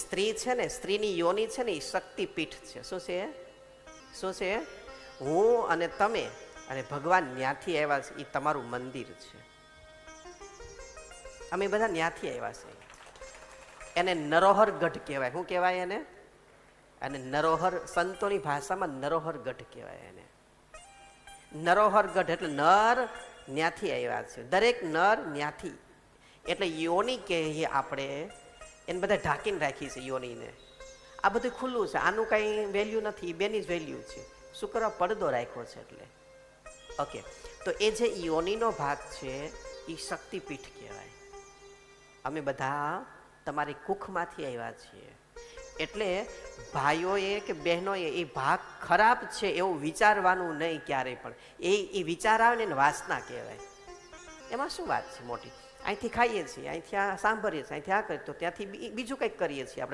સ્ત્રી છે ને, સ્ત્રીની યોનિ છે ને, એ શક્તિપીઠ છે. શું છે? શું છે? હું અને તમે અને ભગવાન ન્યાથી આવ્યા છે, એ તમારું મંદિર છે. અમે બધા ન્યાથી આવ્યા છે. એને નરોહર ગઢ કહેવાય. શું કહેવાય એને? અને નરોહર, સંતોની ભાષામાં નરોહર ગઢ કહેવાય એને. નરોહર ગઢ એટલે નર ન્યાથી આવ્યા છે. દરેક નર ન્યાથી. એટલે યોનિ કહીએ આપણે, એને બધા ઢાંકીને રાખી છે યોનિને. આ બધું ખુલ્લું છે, આનું કાંઈ વેલ્યુ નથી, બેની જ વેલ્યુ છે. શું કરવા? પડદો રાખ્યો છે એટલે. ઓકે, તો એ જે યોનિનો ભાગ છે એ શક્તિપીઠ કહેવાય. અમે બધા તમારી કુખમાંથી આવ્યા છીએ. એટલે ભાઈઓએ કે બહેનોએ એ ભાગ ખરાબ છે એવું વિચારવાનું નહીં ક્યારેય પણ. એ વિચાર આવે ને એને વાસના કહેવાય. એમાં શું વાત છે મોટી? અહીંથી ખાઈએ છીએ, અહીંથી આ સાંભળીએ છીએ, અહીંથી આ કરીએ, તો ત્યાંથી બીજું કંઈક કરીએ છીએ આપણે.